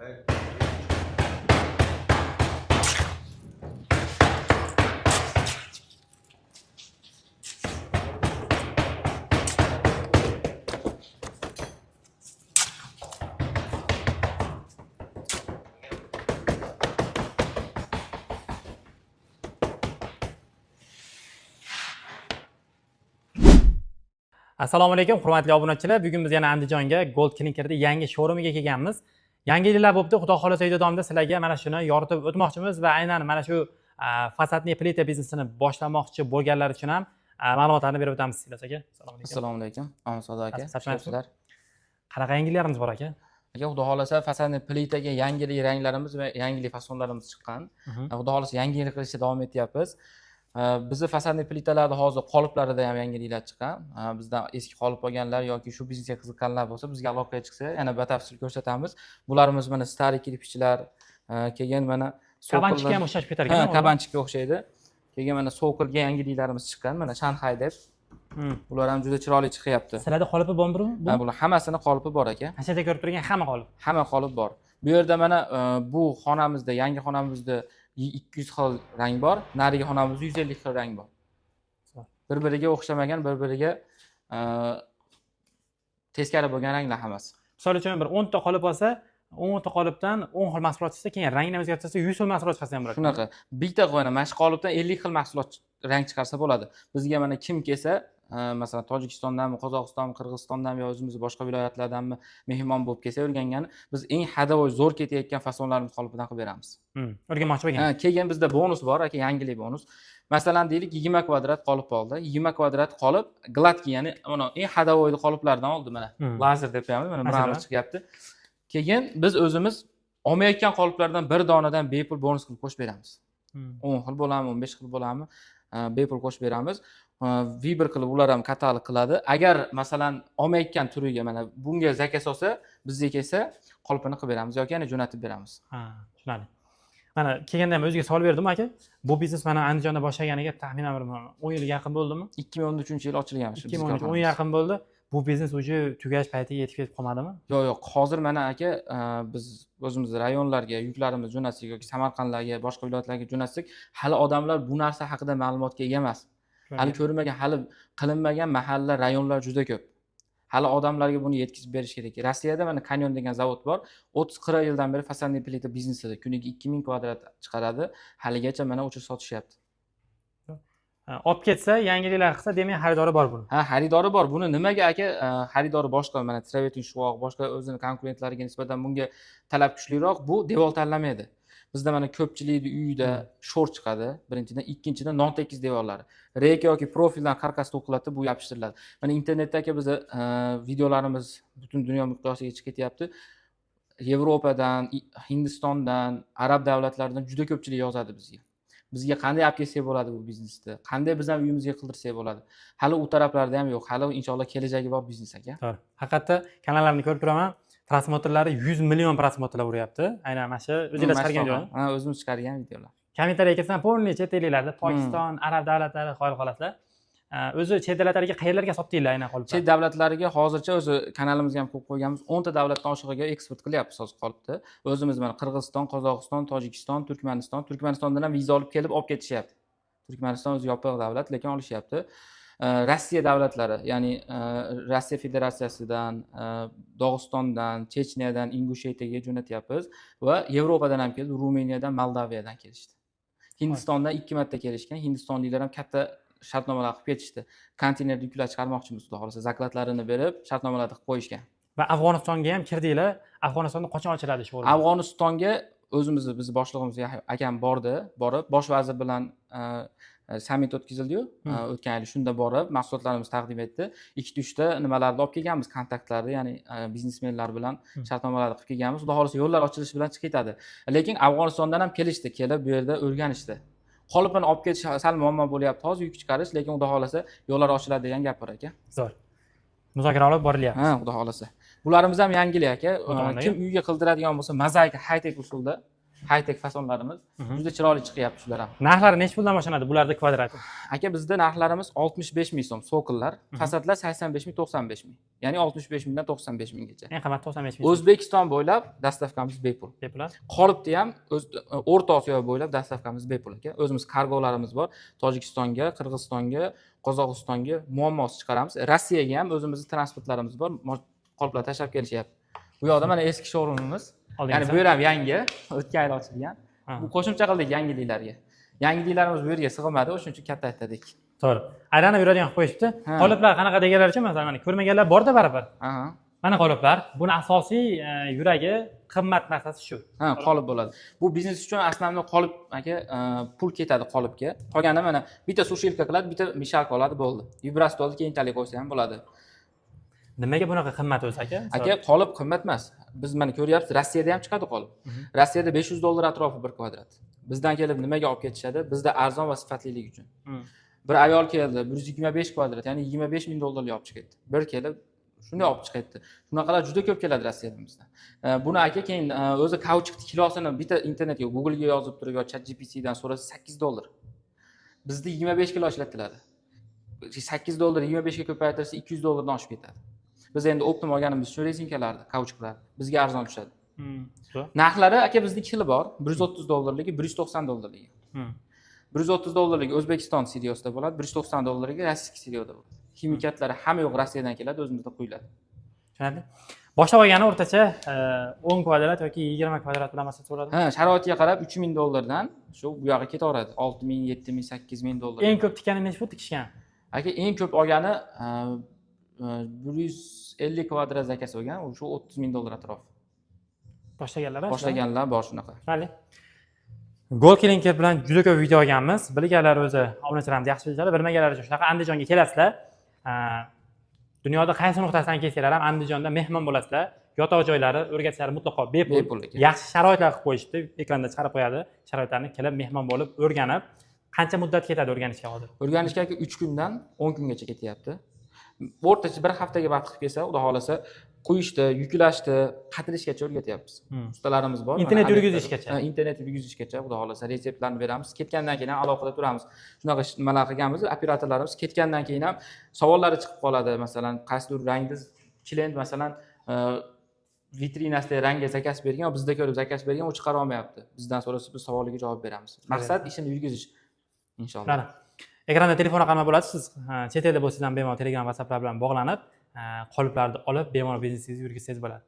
Assalomu alaykum, hurmatli obunachilar. Bugun biz yana Andijonga Gold Clinkerda yangi showroomiga kelganmiz. Yangi yillar bo'libdi. Xudo xolasa davomida sizlarga mana shuni yoritib o'tmoqchimiz va aynan mana shu fasadniy plita biznesini boshlamoqchi bo'lganlar uchun ham ma'lumotlarni berib o'tamiz. Silas aka. Assalomu alaykum. Omsadoq aka. Yaxshimisiz? Qanaqa yangiliklarimiz bor aka? Aka, xudo xolasa fasadniy plitaga yangilik ranglarimiz va yangilik fasonlarimiz chiqqan. Xudo xolasa yangi yil qilishda davom etyapmiz. Bizni fasadniy plitalarda hozir qoliplarida ham yangiliklar chiqqan. Bizdan eski qolip olganlar yoki shu biznesga qiziqqanlar bo'lsa, bizga aloqaga chiqsa, yana batafsil ko'rsatamiz. Bularimiz mana stariy kirpichlar, keyin mana kabanchikka ham o'xshashib ketar ekan. Kabanchikka o'xshaydi. Keyin mana sokolga yangiliklarimiz chiqqan. Mana Shanxay deb. Bular ham juda chiroyli chiqyapti. Sizlarda qolipi bormi? Bular hammasini qolipi bor ekan. Mana yerda ko'rib turgan hamma qolip. Hamma qolip bor. Bu yerda mana bu xonamizda, yangi xonamizda 200 xil rang bor, narigi xonamizda 150 xil rang bor. Bir-biriga o'xshamagan, bir-biriga teskari bo'lgan ranglar hammasi. Misol uchun bir 10 ta qolip olsa, 10 ta qolipdan 10 xil mahsulot chiqsa, keyin rangini o'zgartirsa 100 xil mahsulot chiqsa ham bo'ladi. Shunaqa. Bitta mana shu qolipdan 50 xil mahsulot rang chiqarsa bo'ladi. Bizga mana kim kelsa, masalan Tojikistondanmi, Qozog'istonmi, Qirg'izistondanmi yo o'zimiz boshqa viloyatlardanmi mehmon bo'lib kelsa, o'rgangani biz eng hadavoy zo'r ketayotgan fasonlarimiz qolipidan qilib beramiz. O'rganmoqchi bo'lgan. Keyin bizda bonus bor, aka, yangilik bonus. Masalan, deylik 20 kvadrat qolip oldi. 20 kvadrat qolip gladki, ya'ni mana eng hadavoy qoliplardan oldi mana. Lazer deb qo'yamiz, mana bunaqa chiqyapti. Keyin biz o'zimiz olmayotgan qoliplardan bir donadan bepul bonus qilib qo'shib beramiz. 10 xil bo'ladimi, 15 xil bo'ladimi, bepul qo'shib beramiz. Vibr qilib ular ham katalog qiladi. Agar masalan olmayotgan turiga mana bunga zakaz olsa, bizga kelsa qolipini qilib beramiz yoki yana jo'natib beramiz. Tushunarli. Mana kelganda ham o'ziga savol berdim aka. Bu biznes mana Andijonda boshlaganiga taxminan 10 yil yaqin bo'ldimi? 2013-yil ochilgan shu biznes. 2013 10 yaqin bo'ldi. Bu biznes уже tugash paytiga yetib kelib qolmadimi? Yo'q, hozir mana aka biz o'zimiz rayonlarga yuklarimiz jo'natsak yoki Samarqandlarga, boshqa viloyatlarga jo'natsak, hali odamlar bu narsa haqida ma'lumotga ega emas. Hali ko'rmagan, hali qilinmagan mahalla, rayonlar juda ko'p. Hali odamlarga buni yetkazib berish kerak. Rossiyada mana Kanyon degan zavod bor. 30-40 yildan beri fasadniy plita biznesida kuniga 2000 kvadrat chiqaradi. Haligacha mana o'chirib sotishyapti. Olib ketsa, yangiliklar qilsa, demak xaridori bor buni. Xaridori bor. Buni nimaga aka xaridori boshqa, mana Travetin Shuvoq, boshqa o'zini konkurentlariga nisbatan bunga talab kuchliroq, bu devor tanlamaydi. Bizda mana ko'pchilikning uyida shor chiqadi, birinchidan, ikkinchidan non tekis devorlari. Reyka yoki profildan qarqasi to'qilatib bu yopishtiriladi. Mana internetdagi bizning videolarimiz butun dunyo miqyosiga chiqib ketyapti. Yevropadan, Hindistondan, arab davlatlaridan juda ko'pchilik yozadi bizga. Bizga qanday olib kelsak bo'ladi bu biznesni? Qanday biz ham uyimizga qildirsak bo'ladi? Hali u taraflarda ham yo'q. Hali inshaalloh kelajagi bor biznes aka. To'g'ri. Haqiqatda kanallarni ko'rib turaman. Prosmotrlari 100 million prosmotrlar uryapti. Aynan mana shu o'zinglar chiqargan joy. O'zimiz chiqargan videolar. Kommentariyaga kelsan, polni chet elliklarda Pokiston, arab davlatlari qoyil qolasizlar. O'zi chet davlatlarga qayerlarga sotdinglar aynan qolipni? Chet davlatlariga hozircha o'zi kanalimizga ham qo'yib qo'yganmiz. 10 ta davlatdan oshig'iga eksport qilyapmiz hozir qolipni. O'zimiz mana Qirg'iziston, Qozog'iston, Tojikiston, Turkmanistondan ham viza olib kelib ketishyapti. Turkmaniston o'zi yopiq davlat, lekin olishyapti. Rossiya davlatlari, ya'ni Rossiya Federatsiyasidan, Dog'istondan, Chechniyadan, Ingushetiyaga jo'natyapmiz va Yevropadan ham keldi, Ruminiyadan, Moldaviyadan kelishdi. Hindistondan 2 marta kelishgan. Hindistonliklar ham katta shartnomalar qilib ketishdi. Konteynerda yuklar chiqarmoqchimiz, xudo xolasa, zakladlarini berib, shartnomalar qilib qo'yishgan. Va Afg'onistonga ham kirdinglar. Afg'onistonda qachon ochiladi shu o'rin? Afg'onistonga biz boshlig'imiz akam borib, bosh vazir bilan summit o'tkazildi-yu, o'tgan yil shunda borib, mahsulotlarimizni taqdim etdi. 2-3 ta nimalarni olib kelganmiz, kontaktlarni, ya'ni biznesmenlar bilan shartnomalarni qilib kelganmiz. Xudo xolasa yo'llar ochilishi bilan chiqib ketadi. Lekin Afg'onistondan ham kelishdi, kelib bu yerda o'rganishdi. Qolipini olib ketish sal muammo bo'lyapti, hozir yuk chiqarish, lekin xudo xolasa yo'llar ochiladi degan gap bor aka. Zo'r. Muzokara olib borilyapti. Xudo xolasa. Bularimiz ham yangilik aka. Kim uyga qildiradigan bo'lsa, mozaika high-tech usulda high-tech fasonlarimiz juda chiroyli chiqyapti shular ham. Narxlari necha puldan boshlanadi bularda kvadrati? Aka bizda narxlarimiz 65 ming so'm so'qillar, fasadlar 85 ming 95 ming. Ya'ni 65 mingdan 95 minggacha. Eng qimmat 95 ming. O'zbekiston bo'ylab dastavkamiz bepul. Bepul. Qolipda ham O'rta Osiyo bo'ylab dastavkamiz bepul aka. O'zimiz kargolarimiz bor. Tojikistonga, Qirg'izistonga, Qozog'istonga muammosiz chiqaramiz. Rossiyaga ham o'zimizning transportlarimiz bor. Qoliplar tashlab kelishyapti. Bu yoqda mana eski showroomimiz. Ya'ni bu ham yangi, o'tgan yil ochilgan. Bu qo'shimcha qildik yangiliklarga. Yangiliklarimiz bu yerga sig'madi, o'shuning uchun katta aytdik. To'g'ri. Aylanib yuradigan qilib qo'yishibdi. Qoliplar qanaqa deganlarcha, masalan, mana ko'rmaganlar bor-da baribir. Mana qoliplar. Buni asosiy yuragi, qimmat narsasi shu. Qolip bo'ladi. Bu biznes uchun asosiy qolip aka pul ketadi qolipga. Qolganda mana bitta sushiilka qiladi, bitta mishalka oladi, bo'ldi. Vibrastolni keyintalik qo'ysa ham bo'ladi. Nimaga bunaqa qimmat o'zi aka? Aka, qolip qimmat emas. Biz mana ko'ryapsiz, Rossiyada ham chiqadi qolip. Rossiyada $500 atrofi bir kvadrat. Bizdan kelib nimaga olib ketishadi? Bizda arzon va sifatlilik uchun. Bir ayol keldi, 125 kvadrat, ya'ni $25 ming olib chiqib ketdi. Bir kelib shunday olib chiqib ketdi. Shunaqalar juda ko'p keladi Rossiyadan bizda. Buni aka keyin o'zi kauchuk kilosini bitta internetga, Google'ga yozib turib yo ChatGPTdan so'rasa $8. Bizda 25 kilo ishlatiladi. $8 25 ga ko'paytirsa $200 dan oshib ketadi. Biz endi optim olganimiz shu rezinkalarni, kauchuklar bizga arzon tushadi. Narxlari aka bizning xili bor. $130ligi, $190ligi. $130ligi O'zbekiston seriosida bo'ladi, $190ligi rossiyskiy seriyoda bo'ladi. Ximikatlari hamma yo'q Rossiyadan keladi, o'zimizda quyiladi. Tushunarli. Boshlab olgani o'rtacha 10 kvadrat yoki 20 kvadrat bilan masalan bo'ladimi? Sharoitiga qarab $3000 shu bu yoqqa ketaveradi. $6000, $7000, $8000. Eng ko'p tikkani necha fut tikishgan? Aka, eng ko'p olgani 150 kvadrat zakasi olgan, shu $30000 atrofi. Boshlaganlar bor shunaqa. Mayli. Gold Klinker bilan juda ko'p video olganmiz. Bilganlar o'zi obunachilarimiz yaxshi bilishadi. Bilmaganlar uchun shunaqa Andijonga kelasizlar. Dunyoda qaysi nuqtasidan kelsanglar ham Andijonda mehmon bo'lasizlar. Yotoq joylari, o'rgatishlari mutlaqo bepul. Yaxshi sharoitlar qilib qo'yishdi. Ekranda chiqarib qo'yadi. Sharoitlarni kelib mehmon bo'lib, o'rganib, qancha muddat ketadi o'rganishga hozir? O'rganishga 3 kundan 10 kungacha ketyapti. O'rtacha bir haftaga vaqt qilib kelsa, xudo xolasa, quyishdi, yuklashdi, qatirishgacha o'rgatyapmiz. Ustalarimiz bor. Internet yurgizishgacha. Internet yurgizishgacha, xudo xolasa, retseptlarni beramiz. Ketgandan keyin ham aloqada turamiz. Shunaqa nimalar qilganmiz, operatorlarimiz ketgandan keyin ham savollari chiqib qoladi. Masalan, qaysidir rangingiz klient masalan vitrinasida rangga zakaz bergan, bizda ko'rib zakaz bergan, u chiqara olmayapti. Bizdan so'rasa biz savoliga javob beramiz. Maqsad ishini yurgizish inshaalloh. Ekranda telefon raqami bo'ladi. Siz chet elda bo'lsangiz ham bemalol Telegram, WhatsApplar bilan bog'lanib, qoliplarni olib bemalol biznesingizni yurgizsangiz bo'ladi.